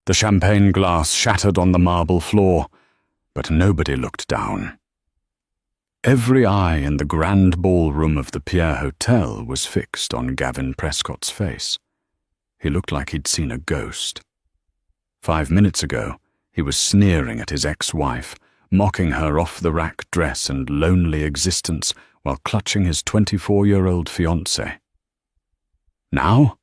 The champagne glass shattered on the marble floor, but nobody looked down. Every eye in the grand ballroom of the Pierre Hotel was fixed on Gavin Prescott's face. He looked like he'd seen a ghost. 5 minutes ago, he was sneering at his ex-wife, mocking her off-the-rack dress and lonely existence while clutching his 24-year-old fiancée. Now?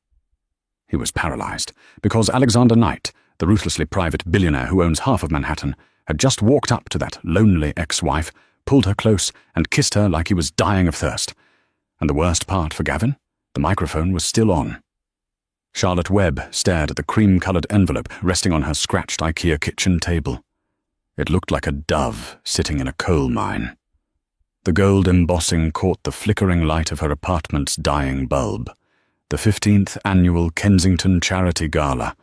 He was paralyzed, because Alexander Knight, the ruthlessly private billionaire who owns half of Manhattan, had just walked up to that lonely ex-wife, pulled her close, and kissed her like he was dying of thirst. And the worst part for Gavin? The microphone was still on. Charlotte Webb stared at the cream-coloured envelope resting on her scratched IKEA kitchen table. It looked like a dove sitting in a coal mine. The gold embossing caught the flickering light of her apartment's dying bulb. The 15th Annual Kensington Charity Gala,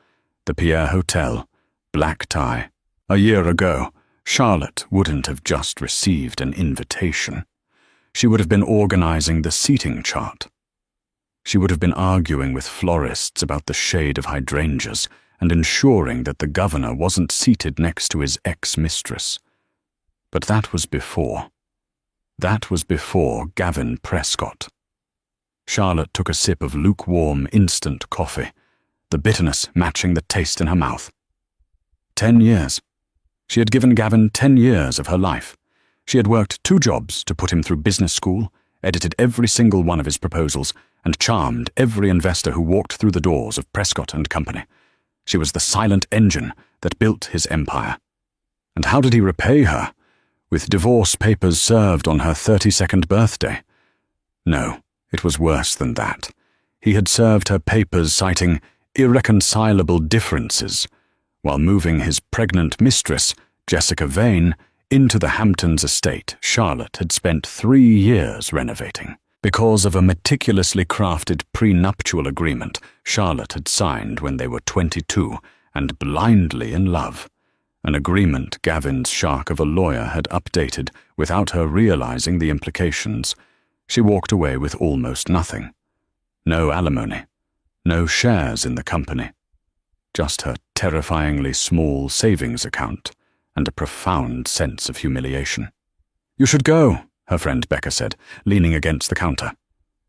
the Pierre Hotel, black tie. A year ago, Charlotte wouldn't have just received an invitation. She would have been organizing the seating chart. She would have been arguing with florists about the shade of hydrangeas and ensuring that the governor wasn't seated next to his ex-mistress. But that was before. That was before Gavin Prescott. Charlotte took a sip of lukewarm instant coffee, the bitterness matching the taste in her mouth. 10 years. She had given Gavin 10 years of her life. She had worked 2 jobs to put him through business school, edited every single one of his proposals, and charmed every investor who walked through the doors of Prescott and Company. She was the silent engine that built his empire. And how did he repay her? With divorce papers served on her 32nd birthday? No, it was worse than that. He had served her papers citing irreconcilable differences, while moving his pregnant mistress, Jessica Vane, into the Hamptons estate Charlotte had spent 3 years renovating. Because of a meticulously crafted prenuptial agreement Charlotte had signed when they were 22 and blindly in love. An agreement Gavin's shark of a lawyer had updated without her realizing the implications. She walked away with almost nothing. No alimony. No shares in the company. Just her terrifyingly small savings account and a profound sense of humiliation. "You should go," her friend Becca said, leaning against the counter.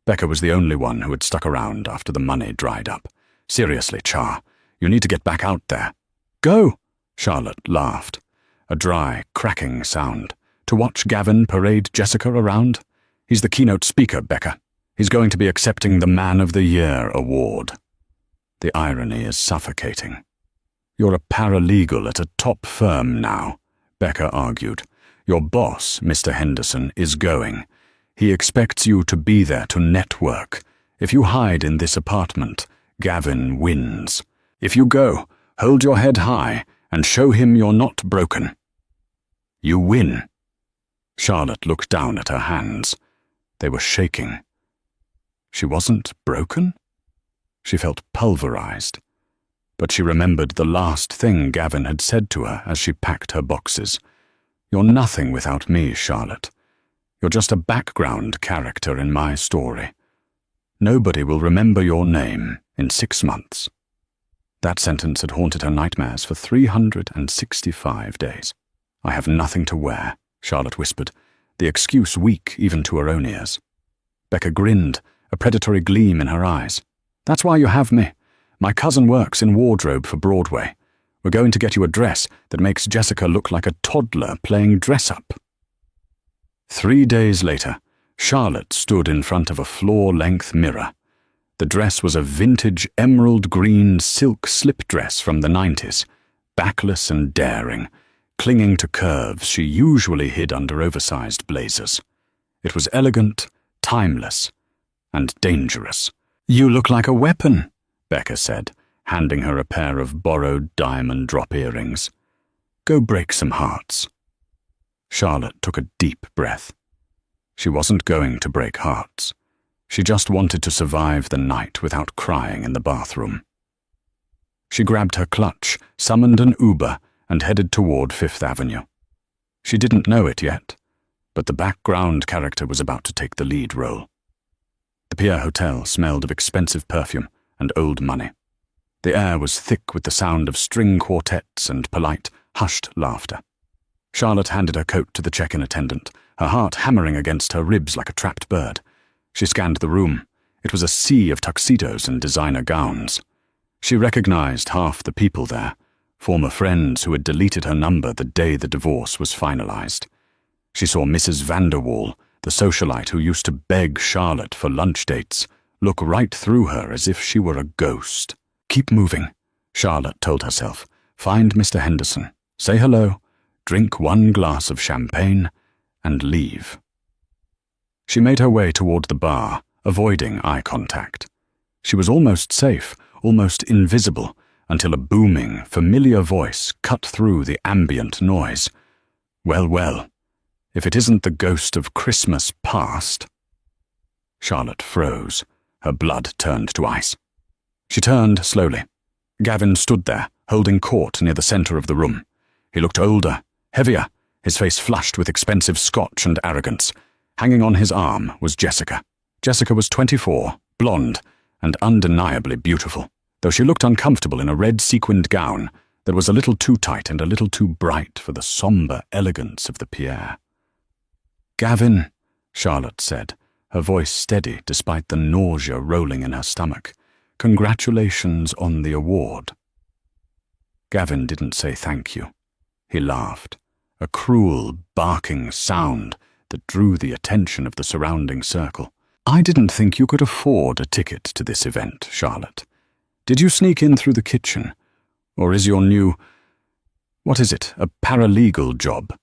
Becca was the only one who had stuck around after the money dried up. "Seriously, Char, you need to get back out there." "Go," Charlotte laughed. A dry, cracking sound. "To watch Gavin parade Jessica around? He's the keynote speaker, Becca. He's going to be accepting the Man of the Year award." The irony is suffocating. "You're a paralegal at a top firm now," Becca argued. "Your boss, Mr. Henderson, is going. He expects you to be there to network. If you hide in this apartment, Gavin wins. If you go, hold your head high and show him you're not broken. You win." Charlotte looked down at her hands. They were shaking. She wasn't broken? She felt pulverized. But she remembered the last thing Gavin had said to her as she packed her boxes. "You're nothing without me, Charlotte. You're just a background character in my story. Nobody will remember your name in 6 months." That sentence had haunted her nightmares for 365 days. "I have nothing to wear," Charlotte whispered, the excuse weak even to her own ears. Becca grinned, a predatory gleam in her eyes. "That's why you have me. My cousin works in wardrobe for Broadway. We're going to get you a dress that makes Jessica look like a toddler playing dress-up." 3 days later, Charlotte stood in front of a floor-length mirror. The dress was a vintage emerald green silk slip dress from the 90s, backless and daring, clinging to curves she usually hid under oversized blazers. It was elegant, timeless, and dangerous. "You look like a weapon," Becca said, handing her a pair of borrowed diamond drop earrings. "Go break some hearts." Charlotte took a deep breath. She wasn't going to break hearts. She just wanted to survive the night without crying in the bathroom. She grabbed her clutch, summoned an Uber, and headed toward Fifth Avenue. She didn't know it yet, but the background character was about to take the lead role. The Pierre Hotel smelled of expensive perfume and old money. The air was thick with the sound of string quartets and polite, hushed laughter. Charlotte handed her coat to the check-in attendant, her heart hammering against her ribs like a trapped bird. She scanned the room. It was a sea of tuxedos and designer gowns. She recognized half the people there, former friends who had deleted her number the day the divorce was finalized. She saw Mrs. Vanderwall, the socialite who used to beg Charlotte for lunch dates, look right through her as if she were a ghost. "Keep moving," Charlotte told herself. "Find Mr. Henderson, say hello, drink 1 glass of champagne, and leave." She made her way toward the bar, avoiding eye contact. She was almost safe, almost invisible, until a booming, familiar voice cut through the ambient noise. "Well, well, if it isn't the ghost of Christmas past." Charlotte froze. Her blood turned to ice. She turned slowly. Gavin stood there, holding court near the center of the room. He looked older, heavier, his face flushed with expensive scotch and arrogance. Hanging on his arm was Jessica. Jessica was 24, blonde, and undeniably beautiful, though she looked uncomfortable in a red sequined gown that was a little too tight and a little too bright for the somber elegance of the Pierre. "Gavin," Charlotte said, her voice steady despite the nausea rolling in her stomach. "Congratulations on the award." Gavin didn't say thank you. He laughed, a cruel, barking sound that drew the attention of the surrounding circle. "I didn't think you could afford a ticket to this event, Charlotte. Did you sneak in through the kitchen? Or is your new, what is it, a paralegal job?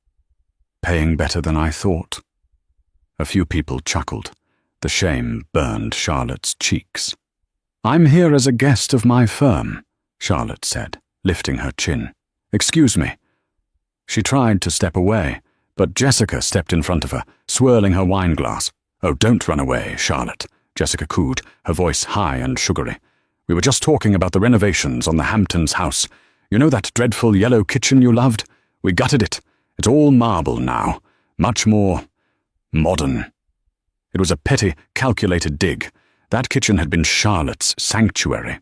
Paying better than I thought?" A few people chuckled. The shame burned Charlotte's cheeks. "I'm here as a guest of my firm," Charlotte said, lifting her chin. "Excuse me." She tried to step away, but Jessica stepped in front of her, swirling her wine glass. "Oh, don't run away, Charlotte," Jessica cooed, her voice high and sugary. "We were just talking about the renovations on the Hamptons house. You know that dreadful yellow kitchen you loved? We gutted it. It's all marble now, much more modern." It was a petty, calculated dig. That kitchen had been Charlotte's sanctuary.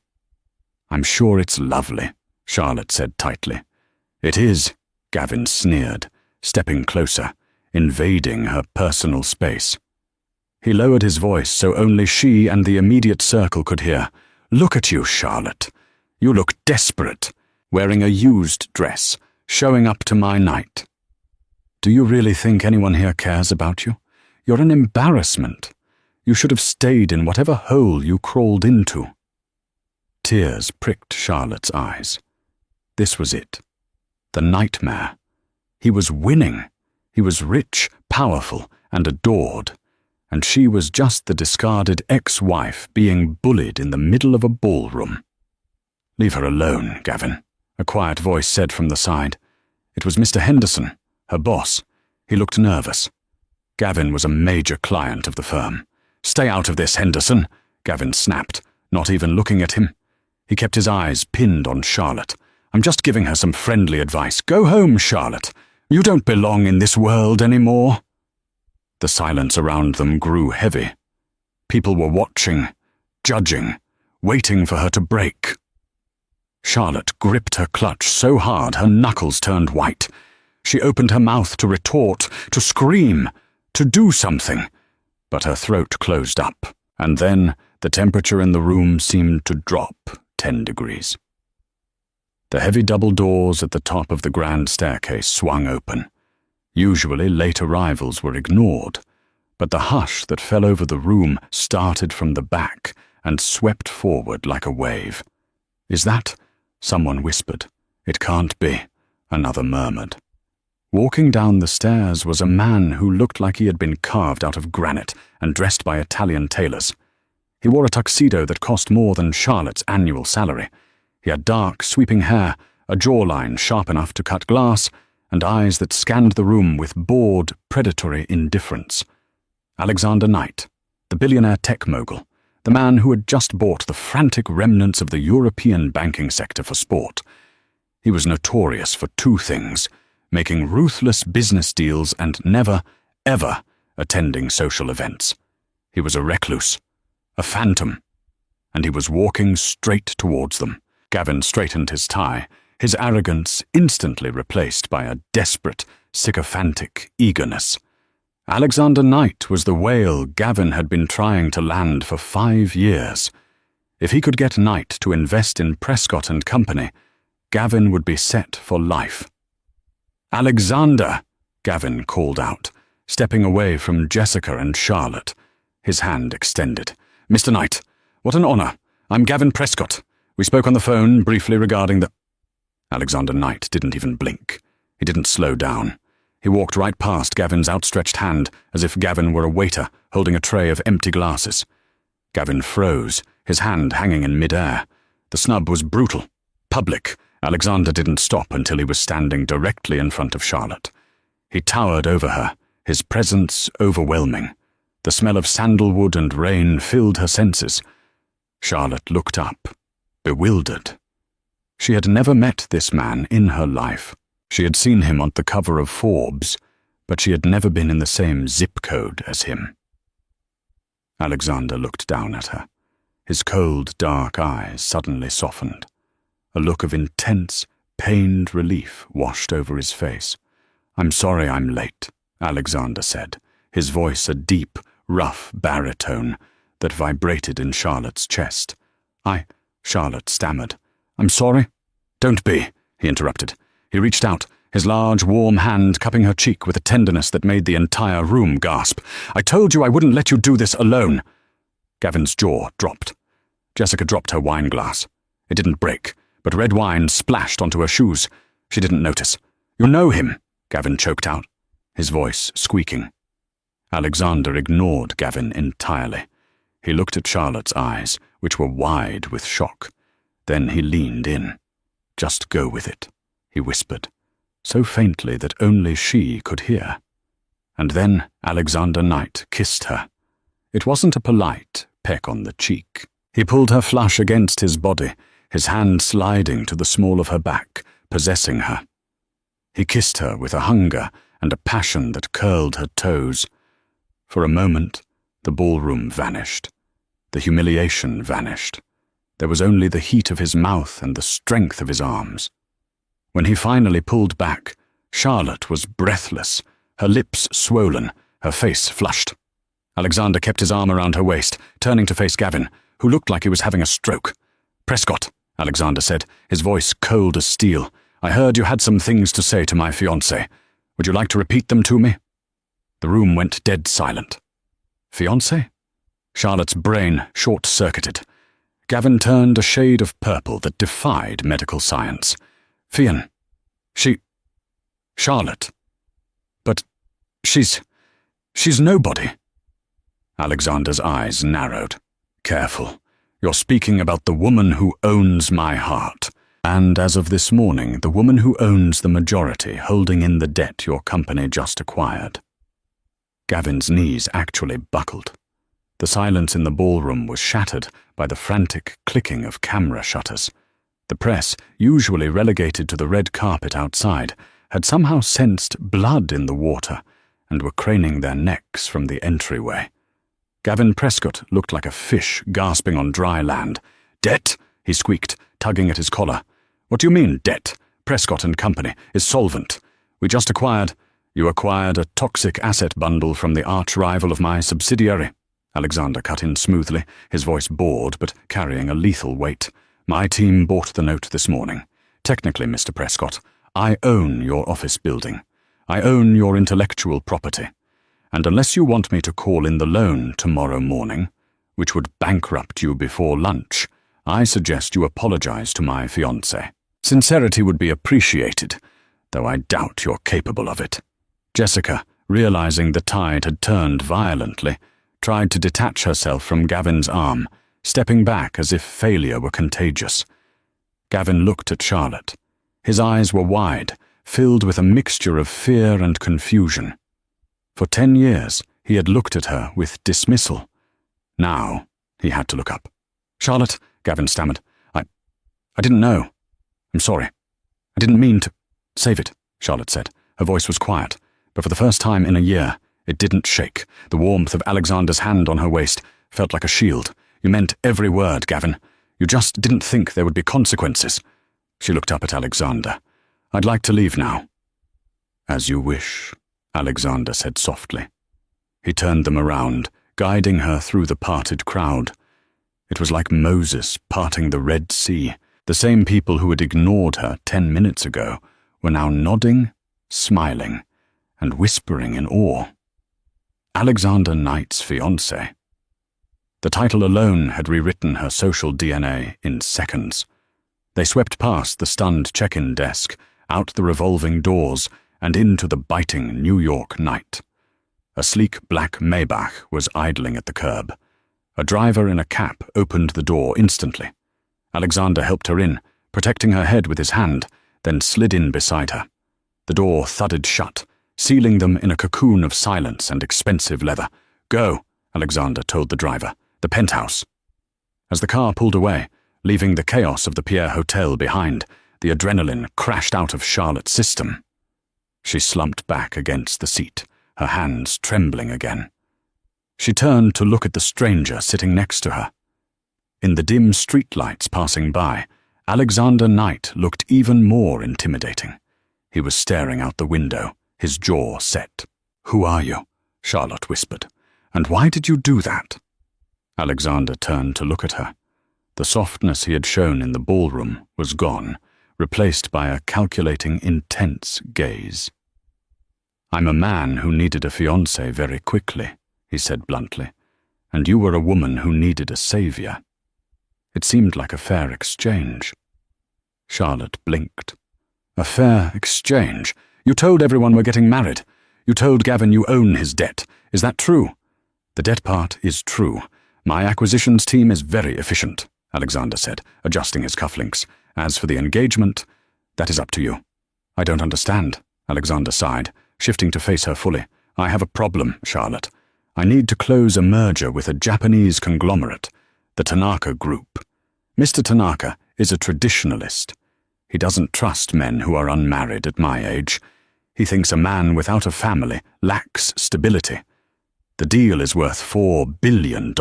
"I'm sure it's lovely," Charlotte said tightly. "It is," Gavin sneered, stepping closer, invading her personal space. He lowered his voice so only she and the immediate circle could hear. "Look at you, Charlotte. You look desperate, wearing a used dress, showing up to my night. Do you really think anyone here cares about you? You're an embarrassment. You should have stayed in whatever hole you crawled into." Tears pricked Charlotte's eyes. This was it. The nightmare. He was winning. He was rich, powerful, and adored. And she was just the discarded ex-wife being bullied in the middle of a ballroom. "Leave her alone, Gavin," a quiet voice said from the side. It was Mr. Henderson, her boss. He looked nervous. Gavin was a major client of the firm. "Stay out of this, Henderson," Gavin snapped, not even looking at him. He kept his eyes pinned on Charlotte. "I'm just giving her some friendly advice. Go home, Charlotte. You don't belong in this world anymore." The silence around them grew heavy. People were watching, judging, waiting for her to break. Charlotte gripped her clutch so hard her knuckles turned white. She opened her mouth to retort, to scream, to do something, but her throat closed up, and then the temperature in the room seemed to drop 10 degrees. The heavy double doors at the top of the grand staircase swung open. Usually late arrivals were ignored, but the hush that fell over the room started from the back and swept forward like a wave. "Is that?" someone whispered. "It can't be," another murmured. Walking down the stairs was a man who looked like he had been carved out of granite and dressed by Italian tailors. He wore a tuxedo that cost more than Charlotte's annual salary. He had dark, sweeping hair, a jawline sharp enough to cut glass, and eyes that scanned the room with bored, predatory indifference. Alexander Knight, the billionaire tech mogul, the man who had just bought the frantic remnants of the European banking sector for sport. He was notorious for two things: making ruthless business deals and never, ever attending social events. He was a recluse, a phantom, and he was walking straight towards them, Gavin straightened his tie, his arrogance instantly replaced by a desperate, sycophantic eagerness. Alexander Knight was the whale Gavin had been trying to land for 5 years. If he could get Knight to invest in Prescott and Company, Gavin would be set for life. "Alexander!" Gavin called out, stepping away from Jessica and Charlotte, his hand extended. "Mr. Knight, what an honor. I'm Gavin Prescott. We spoke on the phone briefly regarding the—" Alexander Knight didn't even blink. He didn't slow down. He walked right past Gavin's outstretched hand as if Gavin were a waiter holding a tray of empty glasses. Gavin froze, his hand hanging in mid-air. The snub was brutal, public. Alexander didn't stop until he was standing directly in front of Charlotte. He towered over her, his presence overwhelming. The smell of sandalwood and rain filled her senses. Charlotte looked up, bewildered. She had never met this man in her life. She had seen him on the cover of Forbes, but she had never been in the same zip code as him. Alexander looked down at her. His cold, dark eyes suddenly softened. A look of intense, pained relief washed over his face. "I'm sorry I'm late," Alexander said, his voice a deep, rough baritone that vibrated in Charlotte's chest. Charlotte stammered. "I'm sorry?" "Don't be," he interrupted. He reached out, his large, warm hand cupping her cheek with a tenderness that made the entire room gasp. "I told you I wouldn't let you do this alone." Gavin's jaw dropped. Jessica dropped her wine glass. It didn't break, but red wine splashed onto her shoes. She didn't notice. "You know him," Gavin choked out, his voice squeaking. Alexander ignored Gavin entirely. He looked at Charlotte's eyes, which were wide with shock. Then he leaned in. "Just go with it," he whispered, so faintly that only she could hear. And then Alexander Knight kissed her. It wasn't a polite peck on the cheek. He pulled her flush against his body, his hand sliding to the small of her back, possessing her. He kissed her with a hunger and a passion that curled her toes. For a moment, the ballroom vanished. The humiliation vanished. There was only the heat of his mouth and the strength of his arms. When he finally pulled back, Charlotte was breathless, her lips swollen, her face flushed. Alexander kept his arm around her waist, turning to face Gavin, who looked like he was having a stroke. "Prescott," Alexander said, his voice cold as steel, "I heard you had some things to say to my fiancé. Would you like to repeat them to me?" The room went dead silent. "Fiancé?" Charlotte's brain short-circuited. Gavin turned a shade of purple that defied medical science. "Fionn. Charlotte. But she's nobody." Alexander's eyes narrowed. "Careful. You're speaking about the woman who owns my heart. And as of this morning, the woman who owns the majority holding in the debt your company just acquired." Gavin's knees actually buckled. The silence in the ballroom was shattered by the frantic clicking of camera shutters. The press, usually relegated to the red carpet outside, had somehow sensed blood in the water and were craning their necks from the entryway. Gavin Prescott looked like a fish gasping on dry land. "Debt?" he squeaked, tugging at his collar. "What do you mean, debt? Prescott and Company is solvent. We just acquired—" "You acquired a toxic asset bundle from the arch-rival of my subsidiary," Alexander cut in smoothly, his voice bored but carrying a lethal weight. "My team bought the note this morning. Technically, Mr. Prescott, I own your office building. I own your intellectual property. And unless you want me to call in the loan tomorrow morning, which would bankrupt you before lunch, I suggest you apologize to my fiancé. Sincerity would be appreciated, though I doubt you're capable of it." Jessica, realizing the tide had turned violently, tried to detach herself from Gavin's arm, stepping back as if failure were contagious. Gavin looked at Charlotte. His eyes were wide, filled with a mixture of fear and confusion. For 10 years, he had looked at her with dismissal. Now, he had to look up. "Charlotte," Gavin stammered, I didn't know. I'm sorry. I didn't mean to—" "Save it," Charlotte said. Her voice was quiet, but for the first time in a year, it didn't shake. The warmth of Alexander's hand on her waist felt like a shield. "You meant every word, Gavin. You just didn't think there would be consequences." She looked up at Alexander. "I'd like to leave now." "As you wish," Alexander said softly. He turned them around, guiding her through the parted crowd. It was like Moses parting the Red Sea. The same people who had ignored her 10 minutes ago were now nodding, smiling, and whispering in awe. Alexander Knight's fiancé. The title alone had rewritten her social DNA in seconds. They swept past the stunned check-in desk, out the revolving doors, and into the biting New York night. A sleek black Maybach was idling at the curb. A driver in a cap opened the door instantly. Alexander helped her in, protecting her head with his hand, then slid in beside her. The door thudded shut, sealing them in a cocoon of silence and expensive leather. "Go," Alexander told the driver. "The penthouse." As the car pulled away, leaving the chaos of the Pierre Hotel behind, the adrenaline crashed out of Charlotte's system. She slumped back against the seat, her hands trembling again. She turned to look at the stranger sitting next to her. In the dim streetlights passing by, Alexander Knight looked even more intimidating. He was staring out the window, his jaw set. "Who are you?" Charlotte whispered. "And why did you do that?" Alexander turned to look at her. The softness he had shown in the ballroom was gone, replaced by a calculating, intense gaze. "I'm a man who needed a fiancé very quickly," he said bluntly, "and you were a woman who needed a savior. It seemed like a fair exchange." Charlotte blinked. "A fair exchange? You told everyone we're getting married. You told Gavin you own his debt. Is that true?" "The debt part is true. My acquisitions team is very efficient," Alexander said, adjusting his cufflinks. "As for the engagement, that is up to you." "I don't understand," Alexander sighed, shifting to face her fully. "I have a problem, Charlotte. I need to close a merger with a Japanese conglomerate, the Tanaka Group. Mr. Tanaka is a traditionalist. He doesn't trust men who are unmarried at my age. He thinks a man without a family lacks stability. The deal is worth $4 billion.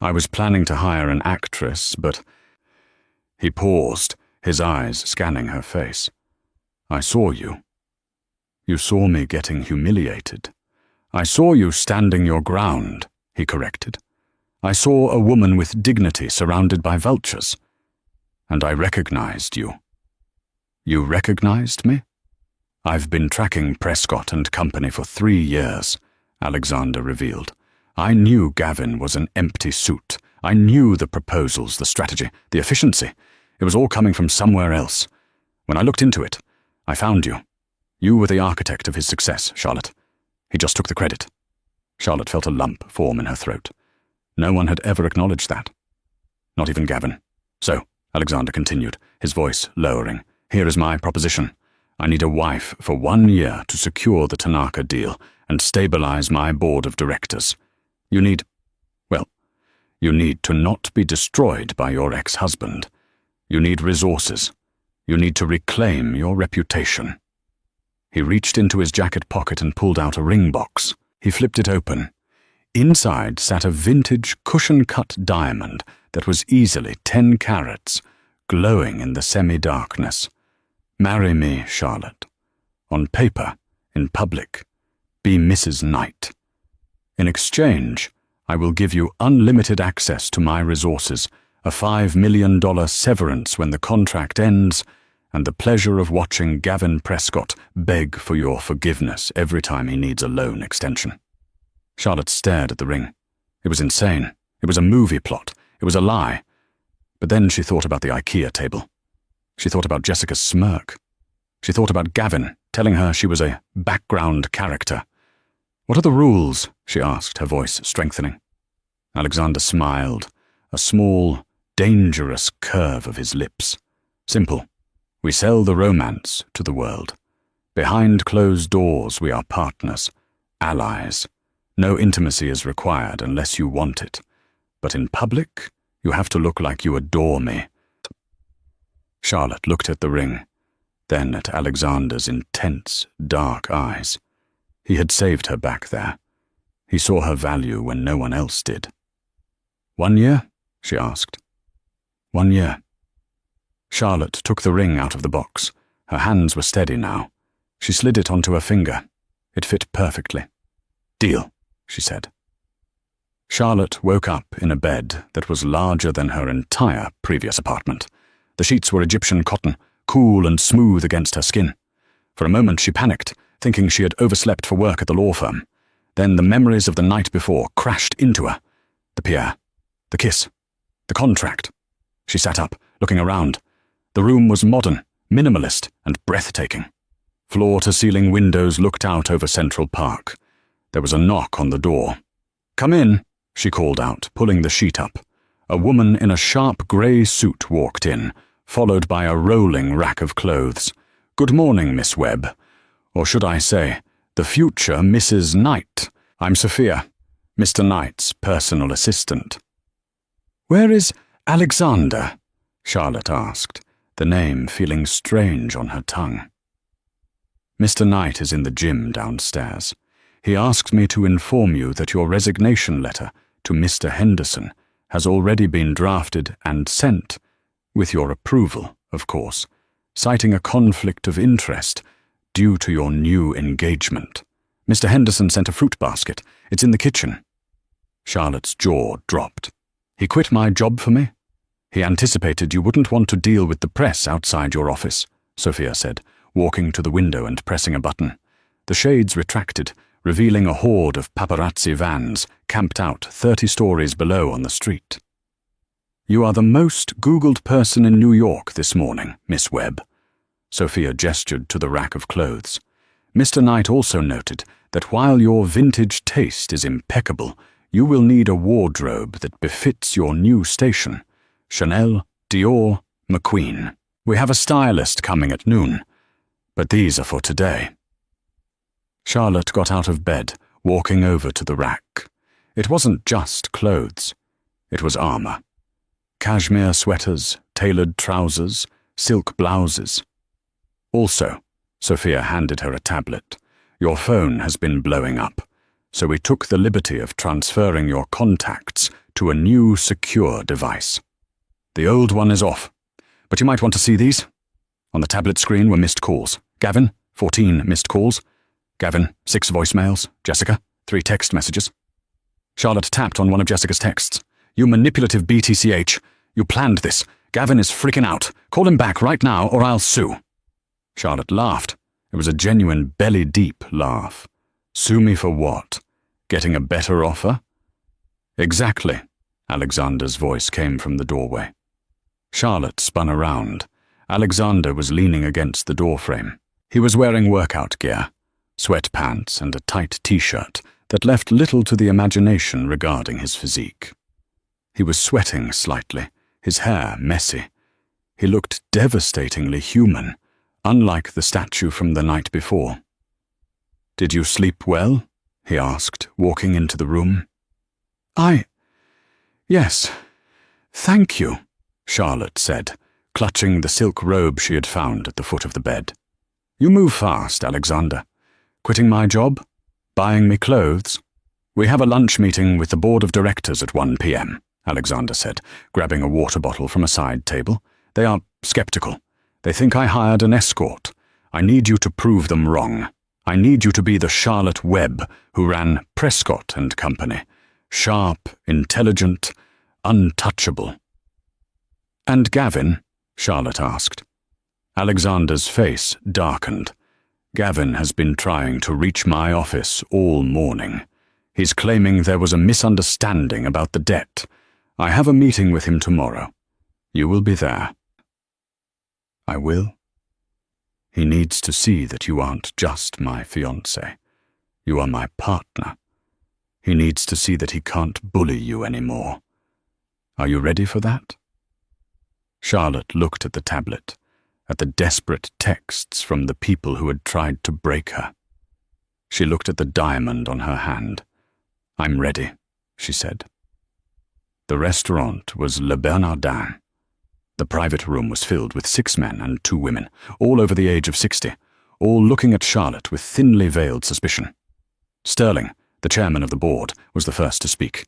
I was planning to hire an actress, but—" He paused, his eyes scanning her face. "I saw you. You saw me getting humiliated. I saw you standing your ground," he corrected. "I saw a woman with dignity surrounded by vultures. And I recognized you." "You recognized me?" "I've been tracking Prescott and Company for 3 years," Alexander revealed. "I knew Gavin was an empty suit. I knew the proposals, the strategy, the efficiency. It was all coming from somewhere else. When I looked into it, I found you. You were the architect of his success, Charlotte. He just took the credit." Charlotte felt a lump form in her throat. No one had ever acknowledged that. Not even Gavin. "So," Alexander continued, his voice lowering, "here is my proposition. I need a wife for 1 year to secure the Tanaka deal and stabilize my board of directors. You need to not be destroyed by your ex-husband. You need resources. You need to reclaim your reputation." He reached into his jacket pocket and pulled out a ring box. He flipped it open. Inside sat a vintage cushion-cut diamond that was easily 10 carats, glowing in the semi-darkness. "Marry me, Charlotte. On paper, in public, be Mrs. Knight. In exchange, I will give you unlimited access to my resources, a $5 million severance when the contract ends, and the pleasure of watching Gavin Prescott beg for your forgiveness every time he needs a loan extension." Charlotte stared at the ring. It was insane. It was a movie plot. It was a lie. But then she thought about the IKEA table. She thought about Jessica's smirk. She thought about Gavin telling her she was a background character. "What are the rules?" she asked, her voice strengthening. Alexander smiled, a small, dangerous curve of his lips. "Simple. We sell the romance to the world. Behind closed doors we are partners, allies. No intimacy is required unless you want it. But in public, you have to look like you adore me." Charlotte looked at the ring, then at Alexander's intense, dark eyes. He had saved her back there. He saw her value when no one else did. 1 year? she asked. 1 year. Charlotte took the ring out of the box. Her hands were steady now. She slid it onto her finger. It fit perfectly. Deal, she said. Charlotte woke up in a bed that was larger than her entire previous apartment. The sheets were Egyptian cotton, cool and smooth against her skin. For a moment she panicked, thinking she had overslept for work at the law firm. Then the memories of the night before crashed into her. The Pierre, the kiss, the contract. She sat up, looking around. The room was modern, minimalist, and breathtaking. Floor-to-ceiling windows looked out over Central Park. There was a knock on the door. "Come in," she called out, pulling the sheet up. A woman in a sharp grey suit walked in, followed by a rolling rack of clothes. "Good morning, Miss Webb. Or should I say, the future Mrs. Knight. I'm Sophia, Mr. Knight's personal assistant." "Where is Alexander?" Charlotte asked, the name feeling strange on her tongue. "Mr. Knight is in the gym downstairs. He asked me to inform you that your resignation letter to Mr. Henderson has already been drafted and sent, with your approval, of course, citing a conflict of interest due to your new engagement. Mr. Henderson sent a fruit basket. It's in the kitchen." Charlotte's jaw dropped. "He quit my job for me?" "He anticipated you wouldn't want to deal with the press outside your office," Sophia said, walking to the window and pressing a button. The shades retracted, revealing a horde of paparazzi vans camped out 30 stories below on the street. "You are the most Googled person in New York this morning, Miss Webb." Sophia gestured to the rack of clothes. "Mr. Knight also noted that while your vintage taste is impeccable, you will need a wardrobe that befits your new station. Chanel, Dior, McQueen. We have a stylist coming at noon, but these are for today." Charlotte got out of bed, walking over to the rack. It wasn't just clothes. It was armor. Cashmere sweaters, tailored trousers, silk blouses. "Also," Sophia handed her a tablet, "your phone has been blowing up, so we took the liberty of transferring your contacts to a new secure device. The old one is off, but you might want to see these." On the tablet screen were missed calls. Gavin, 14 missed calls. Gavin, 6 voicemails. Jessica, 3 text messages. Charlotte tapped on one of Jessica's texts. "You manipulative BTCH. You planned this. Gavin is freaking out. Call him back right now or I'll sue." Charlotte laughed. It was a genuine belly-deep laugh. "Sue me for what? Getting a better offer?" "Exactly," Alexander's voice came from the doorway. Charlotte spun around. Alexander was leaning against the doorframe. He was wearing workout gear, sweatpants and a tight t-shirt that left little to the imagination regarding his physique. He was sweating slightly, his hair messy. He looked devastatingly human, unlike the statue from the night before. "Did you sleep well?" he asked, walking into the room. Yes, thank you," Charlotte said, clutching the silk robe she had found at the foot of the bed. "You move fast, Alexander. Quitting my job? Buying me clothes?" "We have a lunch meeting with the board of directors at 1 p.m., Alexander said, grabbing a water bottle from a side table. "They are skeptical. They think I hired an escort. I need you to prove them wrong. I need you to be the Charlotte Webb who ran Prescott and Company. Sharp, intelligent, untouchable." "And Gavin?" Charlotte asked. Alexander's face darkened. "Gavin has been trying to reach my office all morning. He's claiming there was a misunderstanding about the debt. I have a meeting with him tomorrow. You will be there." "I will." "He needs to see that you aren't just my fiancé. You are my partner. He needs to see that he can't bully you anymore. Are you ready for that?" Charlotte looked at the tablet, at the desperate texts from the people who had tried to break her. She looked at the diamond on her hand. "I'm ready," she said. The restaurant was Le Bernardin. The private room was filled with 6 men and 2 women, all over the age of 60, all looking at Charlotte with thinly veiled suspicion. Sterling, the chairman of the board, was the first to speak.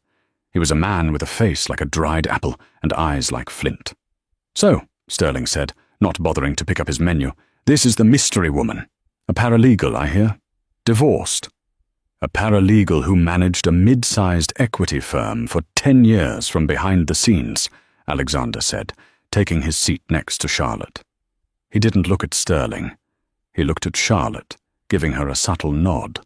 He was a man with a face like a dried apple and eyes like flint. "So," Sterling said, not bothering to pick up his menu, "this is the mystery woman. A paralegal, I hear. Divorced. A paralegal who managed a mid-sized equity firm for 10 years from behind the scenes," Alexander said, taking his seat next to Charlotte. He didn't look at Sterling. He looked at Charlotte, giving her a subtle nod.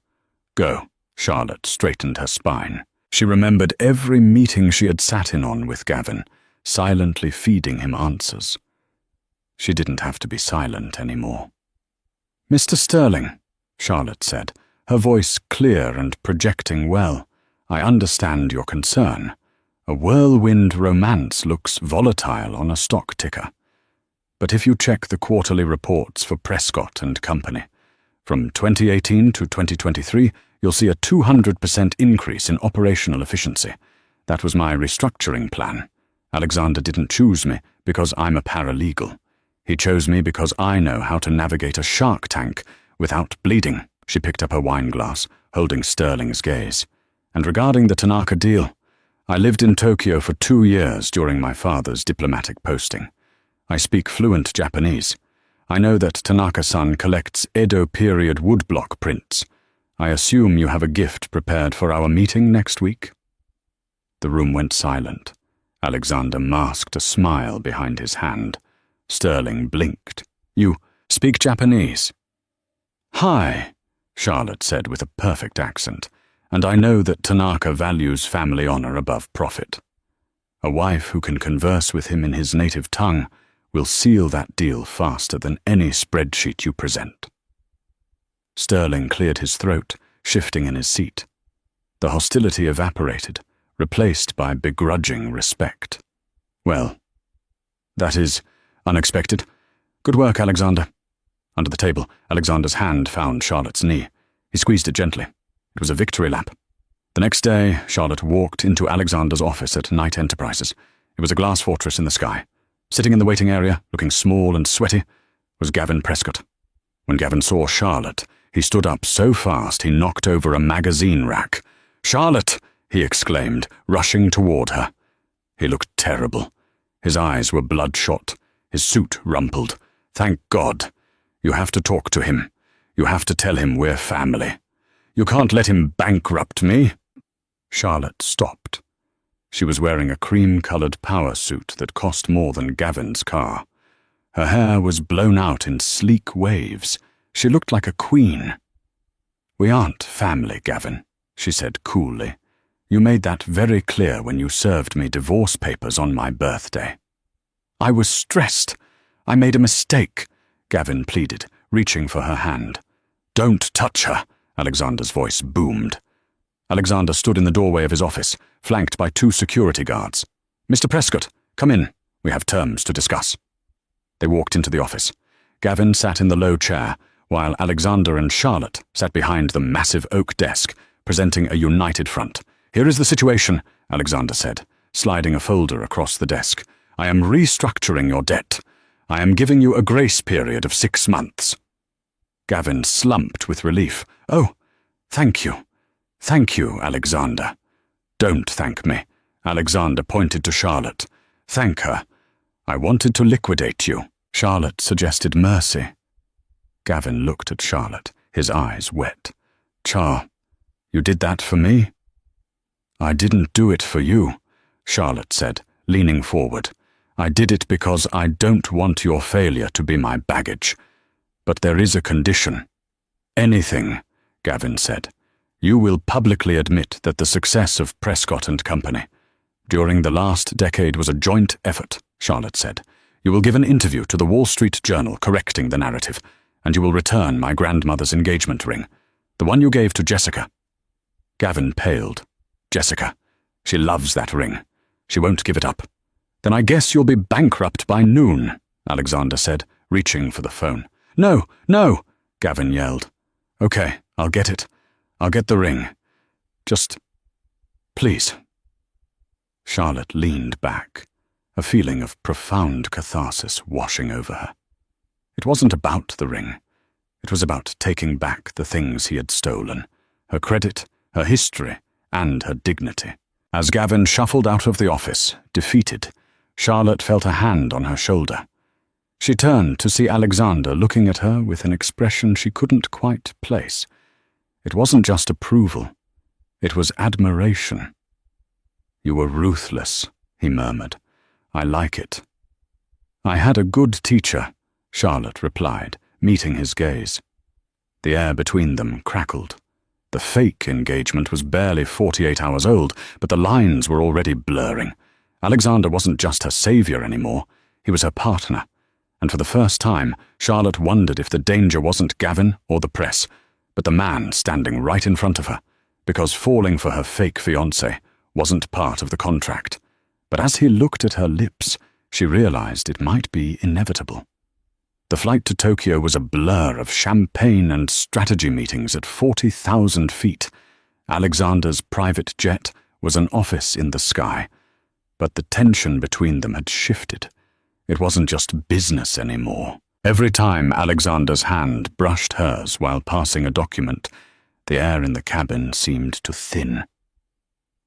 "Go." Charlotte straightened her spine. She remembered every meeting she had sat in on with Gavin, silently feeding him answers. She didn't have to be silent anymore. "Mr. Sterling," Charlotte said, her voice clear and projecting well, "I understand your concern. A whirlwind romance looks volatile on a stock ticker. But if you check the quarterly reports for Prescott and Company, from 2018 to 2023, you'll see a 200% increase in operational efficiency. That was my restructuring plan. Alexander didn't choose me because I'm a paralegal. He chose me because I know how to navigate a shark tank without bleeding." She picked up her wine glass, holding Sterling's gaze. "And regarding the Tanaka deal, I lived in Tokyo for 2 years during my father's diplomatic posting. I speak fluent Japanese. I know that Tanaka-san collects Edo period woodblock prints. I assume you have a gift prepared for our meeting next week?" The room went silent. Alexander masked a smile behind his hand. Sterling blinked. "You speak Japanese?" "Hi," Charlotte said with a perfect accent, "and I know that Tanaka values family honor above profit. A wife who can converse with him in his native tongue will seal that deal faster than any spreadsheet you present." Sterling cleared his throat, shifting in his seat. The hostility evaporated, replaced by begrudging respect. "Well, that is unexpected. Good work, Alexander." Under the table, Alexander's hand found Charlotte's knee. He squeezed it gently. It was a victory lap. The next day, Charlotte walked into Alexander's office at Knight Enterprises. It was a glass fortress in the sky. Sitting in the waiting area, looking small and sweaty, was Gavin Prescott. When Gavin saw Charlotte, he stood up so fast he knocked over a magazine rack. "Charlotte!" he exclaimed, rushing toward her. He looked terrible. His eyes were bloodshot, his suit rumpled. "Thank God. You have to talk to him. You have to tell him we're family. You can't let him bankrupt me." Charlotte stopped. She was wearing a cream-colored power suit that cost more than Gavin's car. Her hair was blown out in sleek waves. She looked like a queen. "We aren't family, Gavin," she said coolly. "You made that very clear when you served me divorce papers on my birthday." "I was stressed. I made a mistake," Gavin pleaded, reaching for her hand. "Don't touch her," Alexander's voice boomed. Alexander stood in the doorway of his office, flanked by 2 security guards. "Mr. Prescott, come in. We have terms to discuss." They walked into the office. Gavin sat in the low chair, while Alexander and Charlotte sat behind the massive oak desk, presenting a united front. "Here is the situation," Alexander said, sliding a folder across the desk. "I am restructuring your debt. I am giving you a grace period of 6 months. Gavin slumped with relief. "Oh, thank you. Thank you, Alexander." "Don't thank me." Alexander pointed to Charlotte. "Thank her. I wanted to liquidate you." Charlotte suggested mercy. Gavin looked at Charlotte, his eyes wet. You did that for me?" "I didn't do it for you," Charlotte said, leaning forward. "I did it because I don't want your failure to be my baggage. But there is a condition." "Anything," Gavin said. "You will publicly admit that the success of Prescott and Company during the last decade was a joint effort," Charlotte said. "You will give an interview to the Wall Street Journal correcting the narrative, and you will return my grandmother's engagement ring, the one you gave to Jessica." Gavin paled. "Jessica. She loves that ring. She won't give it up." "Then I guess you'll be bankrupt by noon," Alexander said, reaching for the phone. "No, no," Gavin yelled. "Okay, I'll get it. I'll get the ring. Just, please." Charlotte leaned back, a feeling of profound catharsis washing over her. It wasn't about the ring. It was about taking back the things he had stolen, her credit, her history, and her dignity. As Gavin shuffled out of the office, defeated, Charlotte felt a hand on her shoulder. She turned to see Alexander looking at her with an expression she couldn't quite place. It wasn't just approval. It was admiration. "You were ruthless," he murmured. "I like it." "I had a good teacher," Charlotte replied, meeting his gaze. The air between them crackled. The fake engagement was barely 48 hours old, but the lines were already blurring. Alexander wasn't just her savior anymore. He was her partner. And for the first time, Charlotte wondered if the danger wasn't Gavin or the press, but the man standing right in front of her, because falling for her fake fiancé wasn't part of the contract. But as he looked at her lips, she realized it might be inevitable. The flight to Tokyo was a blur of champagne and strategy meetings at 40,000 feet. Alexander's private jet was an office in the sky. But the tension between them had shifted. It wasn't just business anymore. Every time Alexander's hand brushed hers while passing a document, the air in the cabin seemed to thin.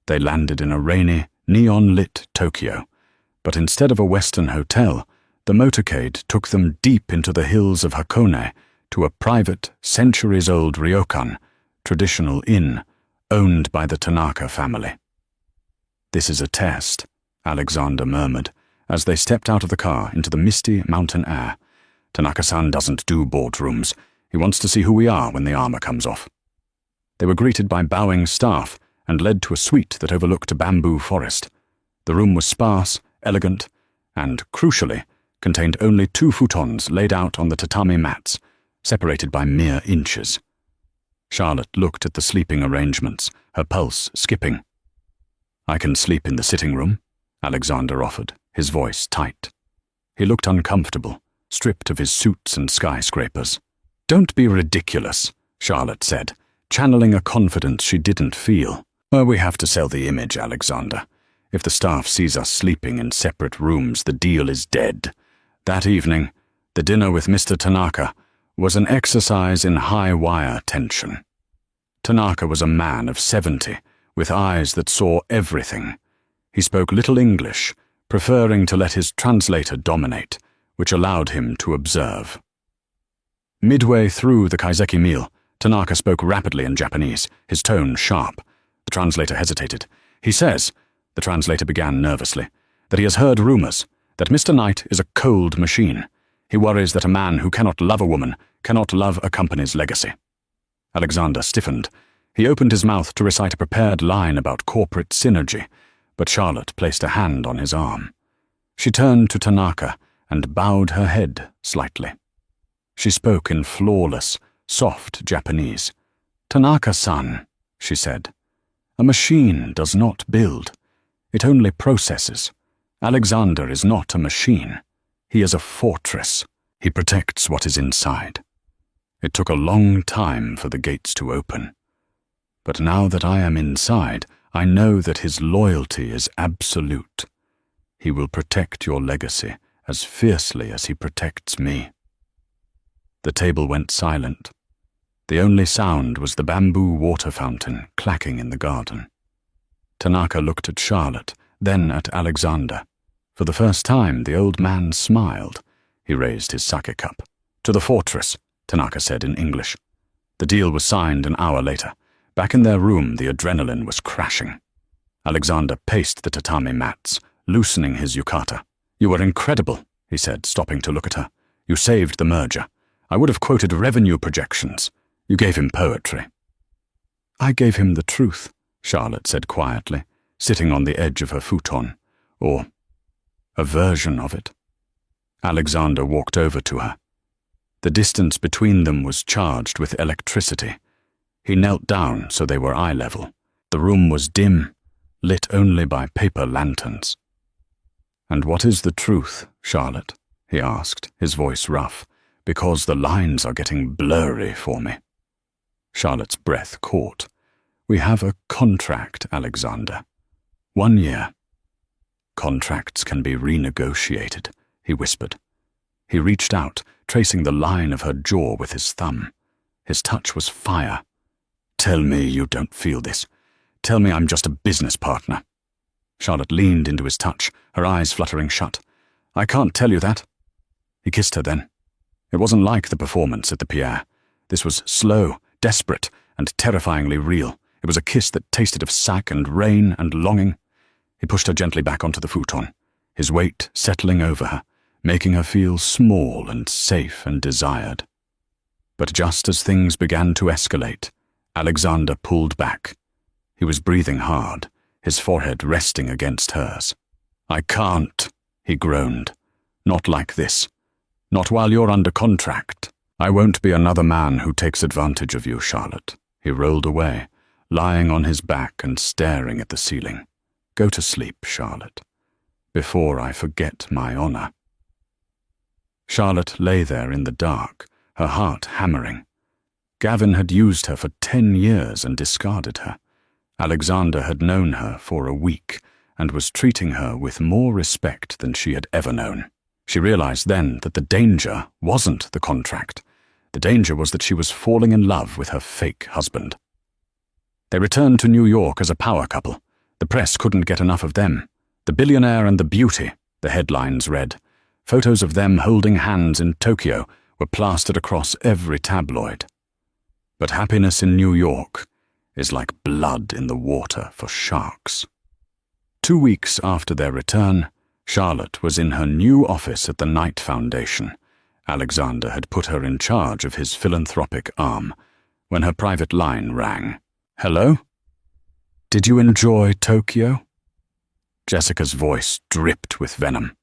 They landed in a rainy, neon-lit Tokyo, but instead of a Western hotel, the motorcade took them deep into the hills of Hakone to a private, centuries-old ryokan, traditional inn, owned by the Tanaka family. "This is a test," Alexander murmured, as they stepped out of the car into the misty mountain air. "Tanaka-san doesn't do boardrooms. He wants to see who we are when the armor comes off." They were greeted by bowing staff and led to a suite that overlooked a bamboo forest. The room was sparse, elegant, and, crucially, contained only 2 futons laid out on the tatami mats, separated by mere inches. Charlotte looked at the sleeping arrangements, her pulse skipping. "I can sleep in the sitting room," Alexander offered, his voice tight. He looked uncomfortable, stripped of his suits and skyscrapers. "Don't be ridiculous," Charlotte said, channeling a confidence she didn't feel. "Well, we have to sell the image, Alexander. If the staff sees us sleeping in separate rooms, the deal is dead." That evening, the dinner with Mr. Tanaka was an exercise in high-wire tension. Tanaka was a man of 70, with eyes that saw everything. He spoke little English, preferring to let his translator dominate, which allowed him to observe. Midway through the kaiseki meal, Tanaka spoke rapidly in Japanese, his tone sharp. The translator hesitated. "He says," the translator began nervously, "that he has heard rumors that Mr. Knight is a cold machine. He worries that a man who cannot love a woman cannot love a company's legacy." Alexander stiffened. He opened his mouth to recite a prepared line about corporate synergy, but Charlotte placed a hand on his arm. She turned to Tanaka and bowed her head slightly. She spoke in flawless, soft Japanese. "Tanaka-san," she said, "a machine does not build. It only processes. Alexander is not a machine. He is a fortress. He protects what is inside." It took a long time for the gates to open. But now that I am inside, I know that his loyalty is absolute. He will protect your legacy as fiercely as he protects me. The table went silent. The only sound was the bamboo water fountain clacking in the garden. Tanaka looked at Charlotte, then at Alexander. For the first time, the old man smiled. He raised his sake cup. "To the fortress," Tanaka said in English. The deal was signed an hour later. Back in their room, the adrenaline was crashing. Alexander paced the tatami mats, loosening his yukata. "You were incredible," he said, stopping to look at her. "You saved the merger. I would have quoted revenue projections. You gave him poetry." "I gave him the truth," Charlotte said quietly, sitting on the edge of her futon. "Or a version of it." Alexander walked over to her. The distance between them was charged with electricity. He knelt down so they were eye level. The room was dim, lit only by paper lanterns. "And what is the truth, Charlotte?" he asked, his voice rough, "because the lines are getting blurry for me." Charlotte's breath caught. "We have a contract, Alexander. 1 year. Contracts can be renegotiated," he whispered. He reached out, tracing the line of her jaw with his thumb. His touch was fire. "Tell me you don't feel this. Tell me I'm just a business partner." Charlotte leaned into his touch, her eyes fluttering shut. "I can't tell you that." He kissed her then. It wasn't like the performance at the Pierre. This was slow, desperate, and terrifyingly real. It was a kiss that tasted of sack and rain and longing. He pushed her gently back onto the futon, his weight settling over her, making her feel small and safe and desired. But just as things began to escalate, Alexander pulled back. He was breathing hard, his forehead resting against hers. "I can't," he groaned. "Not like this. Not while you're under contract. I won't be another man who takes advantage of you, Charlotte." He rolled away, lying on his back and staring at the ceiling. "Go to sleep, Charlotte, before I forget my honor." Charlotte lay there in the dark, her heart hammering. Gavin had used her for 10 years and discarded her. Alexander had known her for a week and was treating her with more respect than she had ever known. She realized then that the danger wasn't the contract. The danger was that she was falling in love with her fake husband. They returned to New York as a power couple. The press couldn't get enough of them. "The Billionaire and the Beauty," the headlines read. Photos of them holding hands in Tokyo were plastered across every tabloid. But happiness in New York is like blood in the water for sharks. 2 weeks after their return, Charlotte was in her new office at the Knight Foundation. Alexander had put her in charge of his philanthropic arm when her private line rang. "Hello? Did you enjoy Tokyo?" Jessica's voice dripped with venom.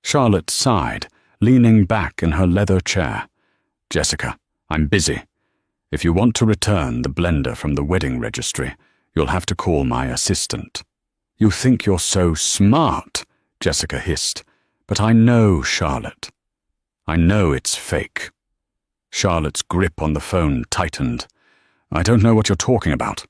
Charlotte sighed, leaning back in her leather chair. "Jessica, I'm busy. If you want to return the blender from the wedding registry, you'll have to call my assistant." "You think you're so smart," Jessica hissed. "But I know, Charlotte. I know it's fake." Charlotte's grip on the phone tightened. "I don't know what you're talking about."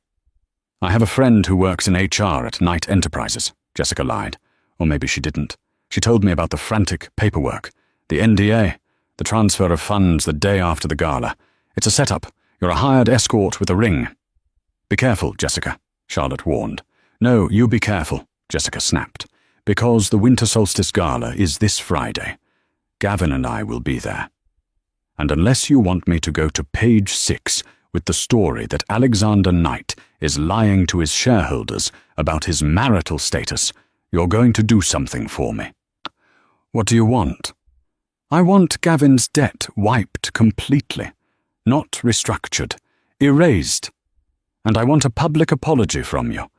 "I have a friend who works in HR at Knight Enterprises," Jessica lied. Or maybe she didn't. "She told me about the frantic paperwork, the NDA, the transfer of funds the day after the gala. It's a setup. You're a hired escort with a ring." "Be careful, Jessica," Charlotte warned. "No, you be careful," Jessica snapped, "because the Winter Solstice Gala is this Friday. Gavin and I will be there. And unless you want me to go to page 6 with the story that Alexander Knight is lying to his shareholders about his marital status, you're going to do something for me." "What do you want?" "I want Gavin's debt wiped completely. Not restructured, erased. And I want a public apology from you.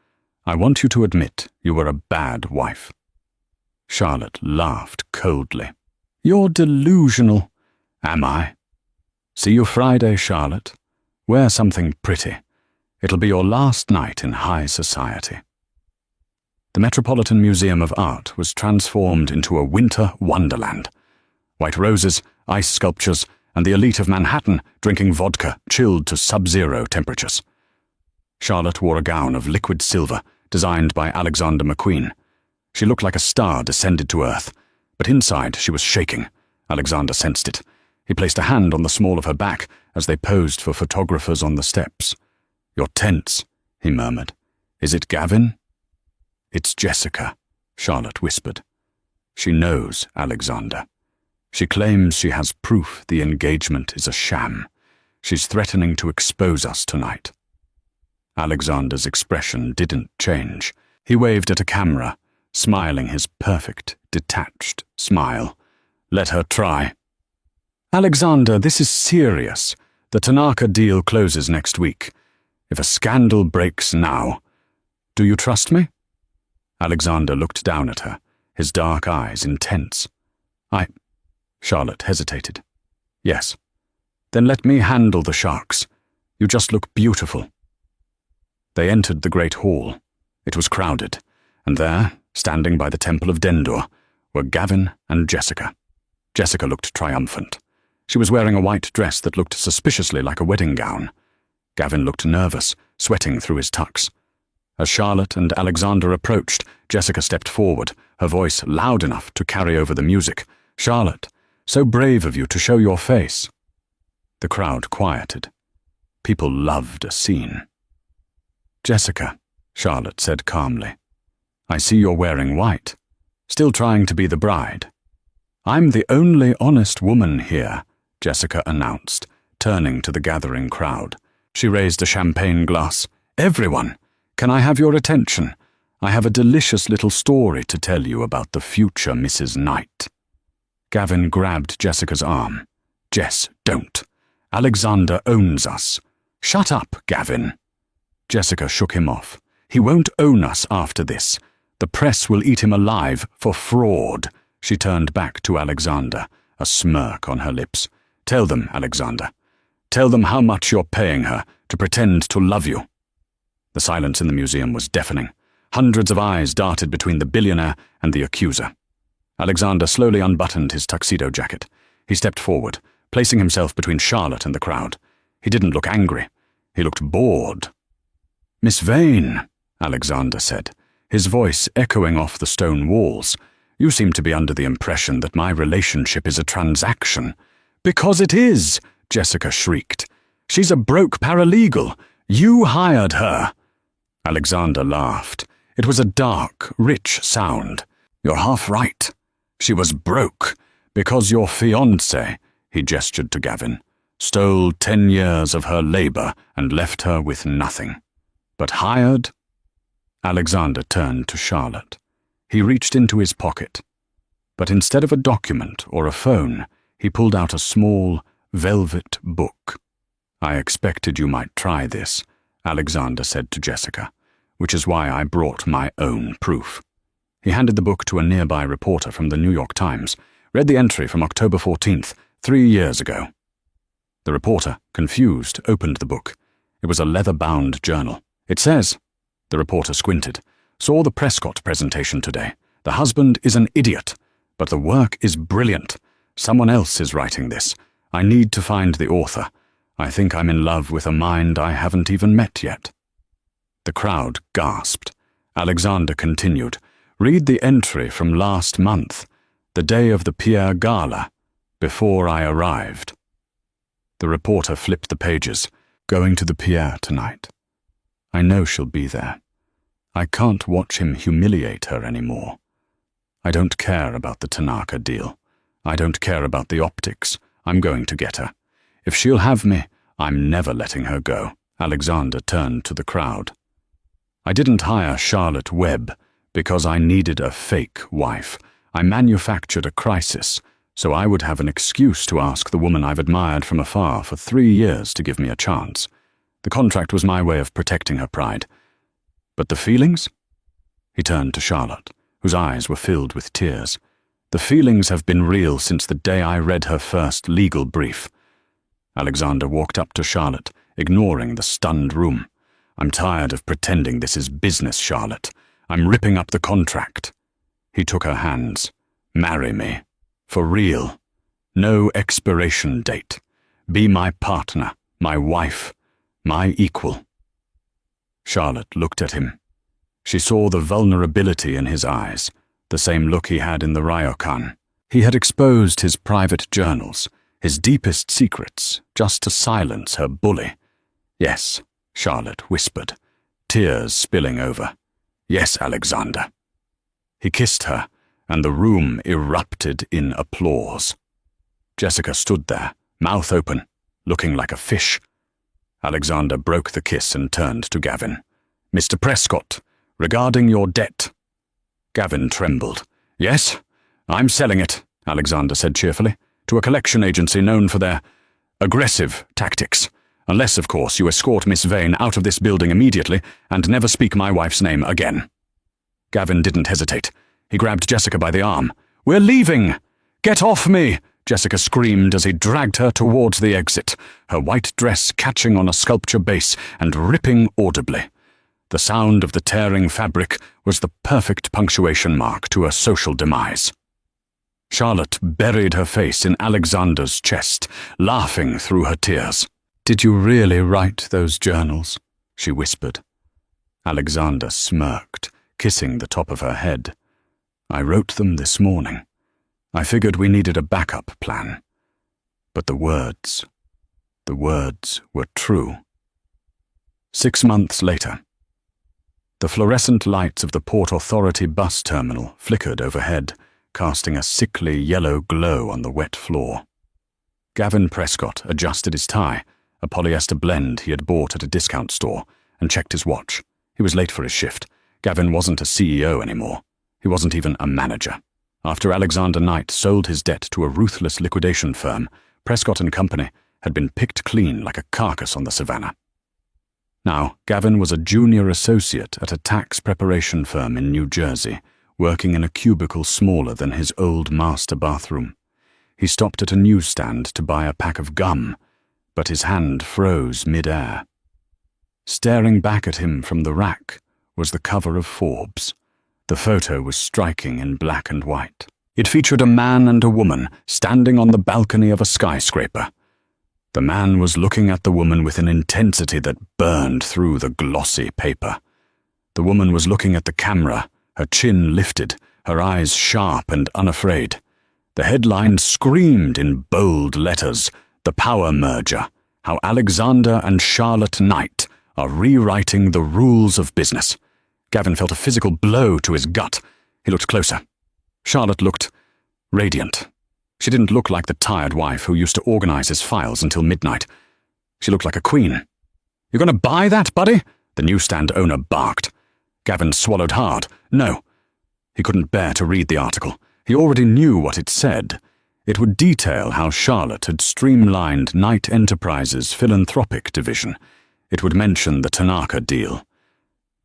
I want you to admit you were a bad wife." Charlotte laughed coldly. "You're delusional." "Am I?" "See you Friday, Charlotte. Wear something pretty. It'll be your last night in high society." The Metropolitan Museum of Art was transformed into a winter wonderland. White roses, ice sculptures, and the elite of Manhattan drinking vodka chilled to sub-zero temperatures. Charlotte wore a gown of liquid silver designed by Alexander McQueen. She looked like a star descended to earth, but inside she was shaking. Alexander sensed it. He placed a hand on the small of her back as they posed for photographers on the steps. "You're tense," he murmured. "Is it Gavin?" "It's Jessica," Charlotte whispered. "She knows Alexander. She claims she has proof the engagement is a sham. She's threatening to expose us tonight." Alexander's expression didn't change. He waved at a camera, smiling his perfect, detached smile. "Let her try." "Alexander, this is serious. The Tanaka deal closes next week. If a scandal breaks now, do you trust me?" Alexander looked down at her, his dark eyes intense. Charlotte hesitated. "Yes. Then let me handle the sharks. You just look beautiful." They entered the great hall. It was crowded, and there, standing by the Temple of Dendur, were Gavin and Jessica. Jessica looked triumphant. She was wearing a white dress that looked suspiciously like a wedding gown. Gavin looked nervous, sweating through his tux. As Charlotte and Alexander approached, Jessica stepped forward, her voice loud enough to carry over the music. "Charlotte, so brave of you to show your face." The crowd quieted. People loved a scene. "Jessica," Charlotte said calmly, I see you're wearing white. Still trying to be the bride. I'm the only honest woman here, Jessica announced, turning to the gathering crowd. She raised a champagne glass. Everyone, can I have your attention? I have a delicious little story to tell you about the future Mrs. Knight. Gavin grabbed Jessica's arm. Jess, don't. Alexander owns us. Shut up, Gavin. Jessica shook him off. He won't own us after this. The press will eat him alive for fraud. She turned back to Alexander, a smirk on her lips. Tell them, Alexander. Tell them how much you're paying her to pretend to love you. The silence in the museum was deafening. Hundreds of eyes darted between the billionaire and the accuser. Alexander slowly unbuttoned his tuxedo jacket. He stepped forward, placing himself between Charlotte and the crowd. He didn't look angry. He looked bored. Miss Vane, Alexander said, his voice echoing off the stone walls, you seem to be under the impression that my relationship is a transaction. Because it is, Jessica shrieked. She's a broke paralegal. You hired her. Alexander laughed. It was a dark, rich sound. You're half right. She was broke because your fiancé, he gestured to Gavin, stole 10 years of her labor and left her with nothing. But hired? Alexander turned to Charlotte. He reached into his pocket. But instead of a document or a phone, he pulled out a small, velvet book. I expected you might try this, Alexander said to Jessica, which is why I brought my own proof. He handed the book to a nearby reporter from the New York Times, read the entry from October 14th, 3 years ago. The reporter, confused, opened the book. It was a leather-bound journal. It says, the reporter squinted, saw the Prescott presentation today. The husband is an idiot, but the work is brilliant. Someone else is writing this. I need to find the author. I think I'm in love with a mind I haven't even met yet. The crowd gasped. Alexander continued, read the entry from last month, the day of the Pierre Gala, before I arrived. The reporter flipped the pages, going to the Pierre tonight. I know she'll be there. I can't watch him humiliate her anymore. I don't care about the Tanaka deal. I don't care about the optics. I'm going to get her. If she'll have me, I'm never letting her go. Alexander turned to the crowd. I didn't hire Charlotte Webb because I needed a fake wife. I manufactured a crisis, so I would have an excuse to ask the woman I've admired from afar for 3 years to give me a chance. The contract was my way of protecting her pride. But the feelings? He turned to Charlotte, whose eyes were filled with tears. The feelings have been real since the day I read her first legal brief. Alexander walked up to Charlotte, ignoring the stunned room. I'm tired of pretending this is business, Charlotte. I'm ripping up the contract. He took her hands. Marry me. For real. No expiration date. Be my partner, my wife, my equal. Charlotte looked at him. She saw the vulnerability in his eyes, the same look he had in the ryokan. He had exposed his private journals, his deepest secrets, just to silence her bully. Yes, Charlotte whispered, tears spilling over. Yes, Alexander. He kissed her, and the room erupted in applause. Jessica stood there, mouth open, looking like a fish. Alexander broke the kiss and turned to Gavin. Mr. Prescott, regarding your debt. Gavin trembled. Yes, I'm selling it, Alexander said cheerfully, to a collection agency known for their aggressive tactics. Unless, of course, you escort Miss Vane out of this building immediately and never speak my wife's name again. Gavin didn't hesitate. He grabbed Jessica by the arm. We're leaving! Get off me! Jessica screamed as he dragged her towards the exit, her white dress catching on a sculpture base and ripping audibly. The sound of the tearing fabric was the perfect punctuation mark to a social demise. Charlotte buried her face in Alexander's chest, laughing through her tears. Did you really write those journals? She whispered. Alexander smirked, kissing the top of her head. I wrote them this morning. I figured we needed a backup plan. But the words were true. 6 months later. The fluorescent lights of the Port Authority bus terminal flickered overhead, casting a sickly yellow glow on the wet floor. Gavin Prescott adjusted his tie, a polyester blend he had bought at a discount store, and checked his watch. He was late for his shift. Gavin wasn't a CEO anymore. He wasn't even a manager. After Alexander Knight sold his debt to a ruthless liquidation firm, Prescott and Company had been picked clean like a carcass on the savannah. Now, Gavin was a junior associate at a tax preparation firm in New Jersey, working in a cubicle smaller than his old master bathroom. He stopped at a newsstand to buy a pack of gum, but his hand froze mid-air. Staring back at him from the rack was the cover of Forbes. The photo was striking in black and white. It featured a man and a woman standing on the balcony of a skyscraper. The man was looking at the woman with an intensity that burned through the glossy paper. The woman was looking at the camera, her chin lifted, her eyes sharp and unafraid. The headline screamed in bold letters, "The Power Merger, How Alexander and Charlotte Knight are Rewriting the Rules of Business." Gavin felt a physical blow to his gut. He looked closer. Charlotte looked radiant. She didn't look like the tired wife who used to organize his files until midnight. She looked like a queen. "You gonna buy that, buddy?" the newsstand owner barked. Gavin swallowed hard. No. He couldn't bear to read the article. He already knew what it said. It would detail how Charlotte had streamlined Knight Enterprises' philanthropic division. It would mention the Tanaka deal.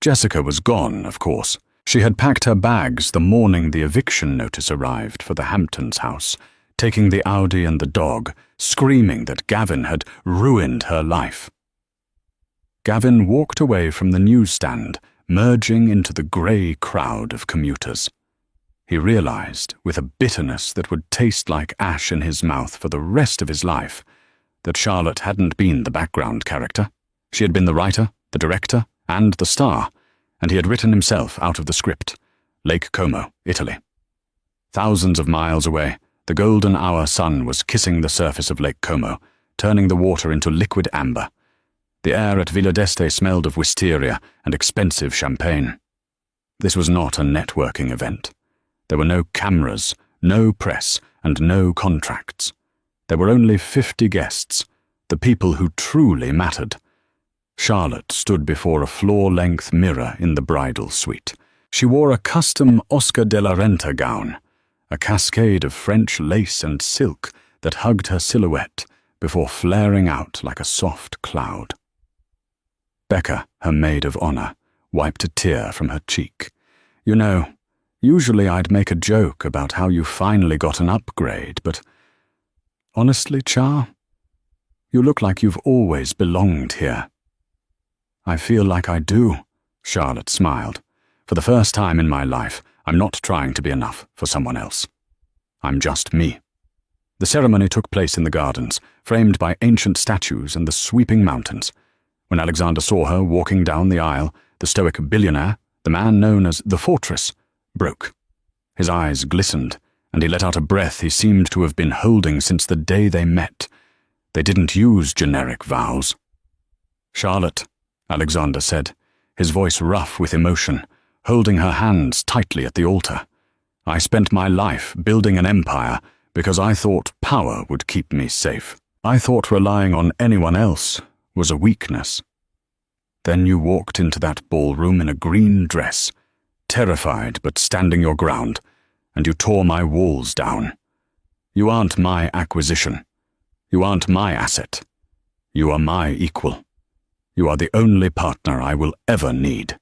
Jessica was gone, of course. She had packed her bags the morning the eviction notice arrived for the Hamptons house, taking the Audi and the dog, screaming that Gavin had ruined her life. Gavin walked away from the newsstand, merging into the grey crowd of commuters. He realized, with a bitterness that would taste like ash in his mouth for the rest of his life, that Charlotte hadn't been the background character. She had been the writer, the director, and the star, and he had written himself out of the script. Lake Como, Italy. Thousands of miles away, the golden hour sun was kissing the surface of Lake Como, turning the water into liquid amber. The air at Villa d'Este smelled of wisteria and expensive champagne. This was not a networking event. There were no cameras, no press, and no contracts. There were only 50 guests, the people who truly mattered. Charlotte stood before a floor-length mirror in the bridal suite. She wore a custom Oscar de la Renta gown, a cascade of French lace and silk that hugged her silhouette before flaring out like a soft cloud. Becca, her maid of honor, wiped a tear from her cheek. "You know, usually I'd make a joke about how you finally got an upgrade, but honestly, Char, you look like you've always belonged here." "I feel like I do," Charlotte smiled. "For the first time in my life, I'm not trying to be enough for someone else. I'm just me." The ceremony took place in the gardens, framed by ancient statues and the sweeping mountains. When Alexander saw her walking down the aisle, the stoic billionaire, the man known as the Fortress, broke. His eyes glistened, and he let out a breath he seemed to have been holding since the day they met. They didn't use generic vows. "Charlotte," Alexander said, his voice rough with emotion, holding her hands tightly at the altar. "I spent my life building an empire because I thought power would keep me safe. I thought relying on anyone else was a weakness. Then you walked into that ballroom in a green dress, terrified but standing your ground, and you tore my walls down. You aren't my acquisition. You aren't my asset. You are my equal. You are the only partner I will ever need."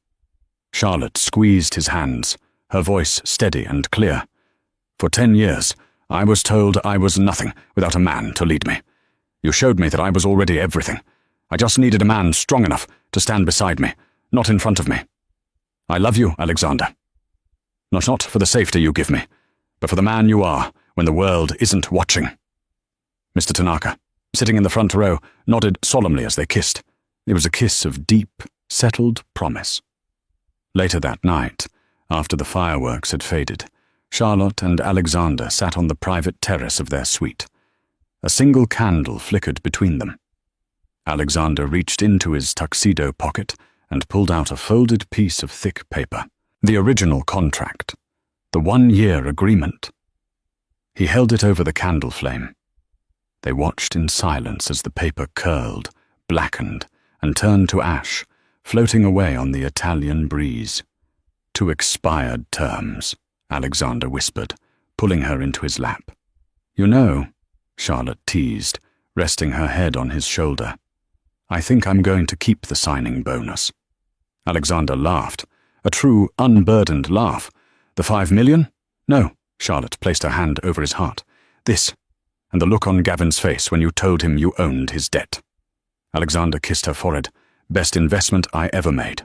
Charlotte squeezed his hands, her voice steady and clear. "For 10 years, I was told I was nothing without a man to lead me. You showed me that I was already everything. I just needed a man strong enough to stand beside me, not in front of me. I love you, Alexander. Not for the safety you give me, but for the man you are when the world isn't watching." Mr. Tanaka, sitting in the front row, nodded solemnly as they kissed. It was a kiss of deep, settled promise. Later that night, after the fireworks had faded, Charlotte and Alexander sat on the private terrace of their suite. A single candle flickered between them. Alexander reached into his tuxedo pocket and pulled out a folded piece of thick paper. The original contract. The 1-year agreement. He held it over the candle flame. They watched in silence as the paper curled, blackened, and turned to ash, floating away on the Italian breeze. 2 expired terms, Alexander whispered, pulling her into his lap. You know, Charlotte teased, resting her head on his shoulder, I think I'm going to keep the signing bonus. Alexander laughed, a true, unburdened laugh. The 5 million? No, Charlotte placed her hand over his heart. This, and the look on Gavin's face when you told him you owned his debt. Alexander kissed her forehead. Best investment I ever made.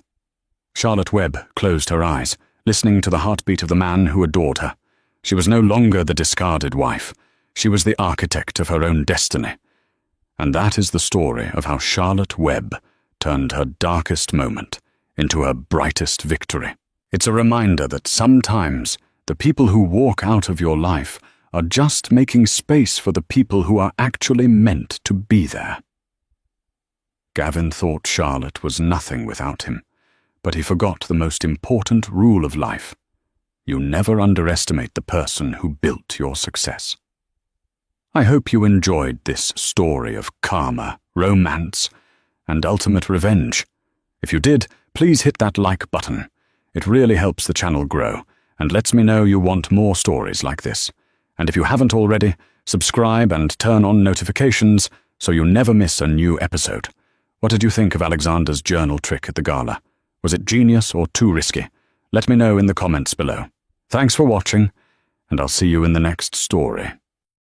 Charlotte Webb closed her eyes, listening to the heartbeat of the man who adored her. She was no longer the discarded wife. She was the architect of her own destiny. And that is the story of how Charlotte Webb turned her darkest moment into her brightest victory. It's a reminder that sometimes the people who walk out of your life are just making space for the people who are actually meant to be there. Gavin thought Charlotte was nothing without him, but he forgot the most important rule of life. You never underestimate the person who built your success. I hope you enjoyed this story of karma, romance, and ultimate revenge. If you did, please hit that like button. It really helps the channel grow and lets me know you want more stories like this. And if you haven't already, subscribe and turn on notifications so you never miss a new episode. What did you think of Alexander's journal trick at the gala? Was it genius or too risky? Let me know in the comments below. Thanks for watching, and I'll see you in the next story.